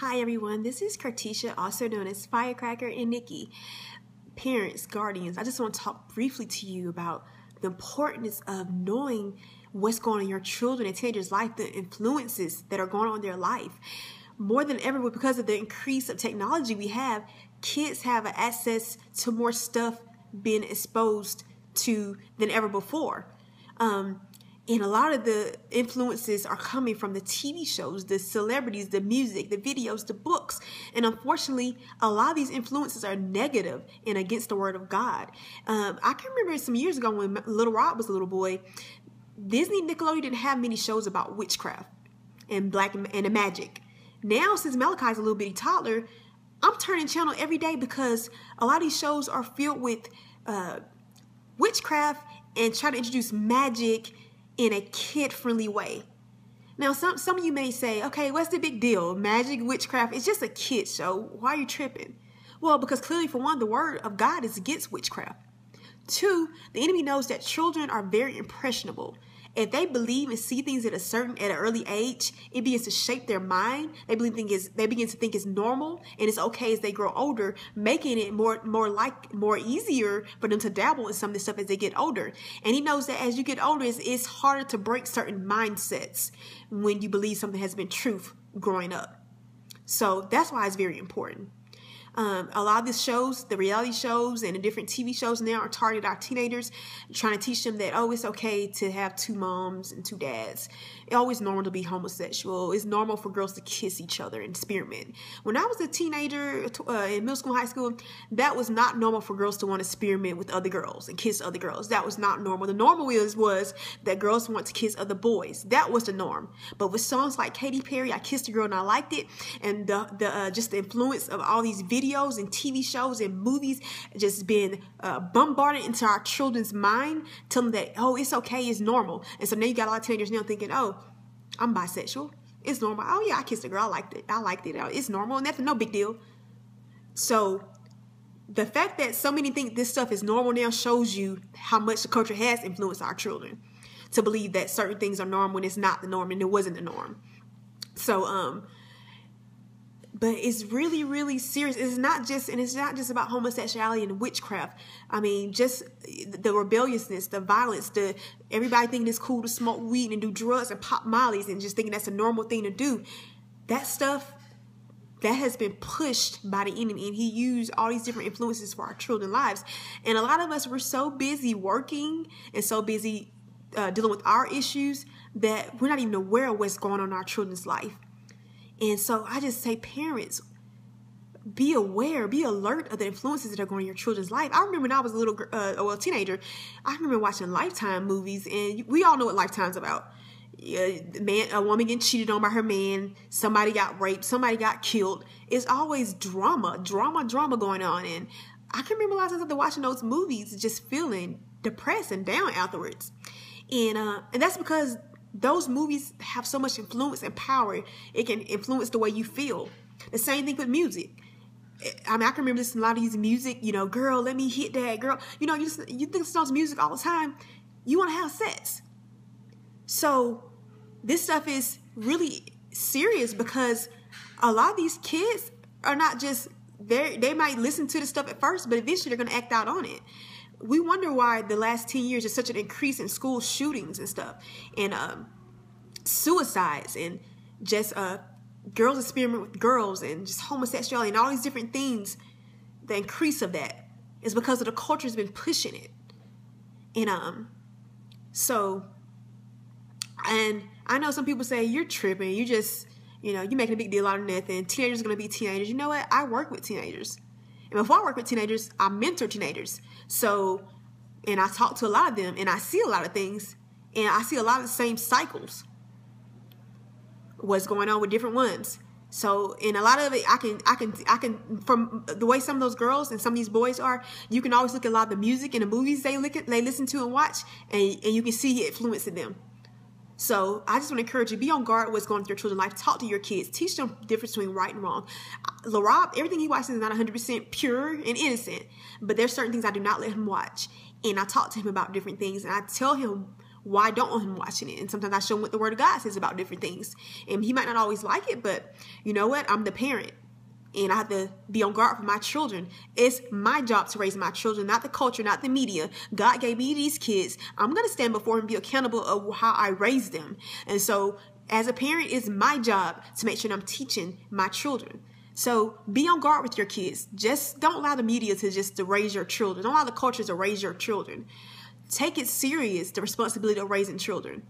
Hi everyone, this is Cartisha, also known as Firecracker and Nikki. Parents, guardians, I just want to talk briefly to you about the importance of knowing what's going on in your children and teenagers' life, the influences that are going on in their life. More than ever, because of the increase of technology we have, kids have access to more stuff being exposed to than ever before. And a lot of the influences are coming from the TV shows, the celebrities, the music, the videos, the books. And unfortunately, a lot of these influences are negative and against the word of God. I can remember some years ago when Little Rob was a little boy, Nickelodeon didn't have many shows about witchcraft and black and magic. Now, since Malachi's a little bitty toddler, I'm turning channel every day because a lot of these shows are filled with witchcraft and try to introduce magic in a kid-friendly way. Now, some of you may say, okay, what's the big deal? Magic, witchcraft, it's just a kid show. Why are you tripping? Well, because clearly, for one, the word of God is against witchcraft. Two, the enemy knows that children are very impressionable. If they believe and see things at an early age, it begins to shape their mind. They begin to think it's normal and it's okay as they grow older, making it more easier for them to dabble in some of this stuff as they get older. And he knows that as you get older, it's harder to break certain mindsets when you believe something has been truth growing up. So that's why it's very important. A lot of these shows, the reality shows and the different TV shows now are targeted our teenagers, trying to teach them that, oh, it's okay to have two moms and two dads. It's always normal to be homosexual. It's normal for girls to kiss each other and experiment. When I was a teenager in middle school and high school, that was not normal for girls to want to experiment with other girls and kiss other girls. That was not normal. The normal was that girls want to kiss other boys. That was the norm. But with songs like Katy Perry, I Kissed a Girl and I Liked It, and just the influence of all these videos and TV shows and movies just being bombarded into our children's mind, telling them that, oh, it's okay, it's normal. And so now you got a lot of teenagers now thinking, oh, I'm bisexual. It's normal. Oh, yeah, I kissed a girl. I liked it. It's normal. Nothing, no big deal. So the fact that so many think this stuff is normal now shows you how much the culture has influenced our children to believe that certain things are normal when it's not the norm and it wasn't the norm. So, but it's really, really serious. It's not just about homosexuality and witchcraft. I mean, just the rebelliousness, the violence, everybody thinking it's cool to smoke weed and do drugs and pop mollies and just thinking that's a normal thing to do. That stuff, that has been pushed by the enemy, and he used all these different influences for our children's lives. And a lot of us were so busy working and so busy dealing with our issues that we're not even aware of what's going on in our children's life. And so I just say, parents, be aware, be alert of the influences that are going on in your children's life. I remember when I was a teenager, I remember watching Lifetime movies, and we all know what Lifetime's about. A woman getting cheated on by her man, somebody got raped, somebody got killed. It's always drama going on. And I can remember a lot of times after watching those movies, just feeling depressed and down afterwards. And that's because those movies have so much influence and power. It can influence the way you feel. The same thing with music. I mean, I can remember listening to a lot of these music, girl, let me hit that, girl. You think of those music all the time. You want to have sex. So this stuff is really serious because a lot of these kids are not just, they might listen to the stuff at first, but eventually they're going to act out on it. We wonder why the last 10 years there's such an increase in school shootings and stuff, and suicides, and just girls experiment with girls, and just homosexuality, and all these different things. The increase of that is because of the culture has been pushing it. And and I know some people say, you're tripping, you just, you're making a big deal out of nothing. Teenagers are going to be teenagers. You know what? I work with teenagers. And before I work with teenagers, I mentor teenagers. So, and I talk to a lot of them, and I see a lot of things, and I see a lot of the same cycles. What's going on with different ones. So, in a lot of it, I can, from the way some of those girls and some of these boys are, you can always look at a lot of the music and the movies they listen to and watch, and you can see it influencing them. So I just want to encourage you, be on guard with what's going on with your children's life. Talk to your kids. Teach them the difference between right and wrong. Rob, everything he watches is not 100% pure and innocent, but there's certain things I do not let him watch. And I talk to him about different things, and I tell him why I don't want him watching it. And sometimes I show him what the Word of God says about different things. And he might not always like it, but you know what? I'm the parent. And I have to be on guard for my children. It's my job to raise my children, not the culture, not the media. God gave me these kids. I'm going to stand before him and be accountable of how I raised them. And so as a parent, it's my job to make sure that I'm teaching my children. So be on guard with your kids. Just don't allow the media to raise your children. Don't allow the culture to raise your children. Take it serious, the responsibility of raising children.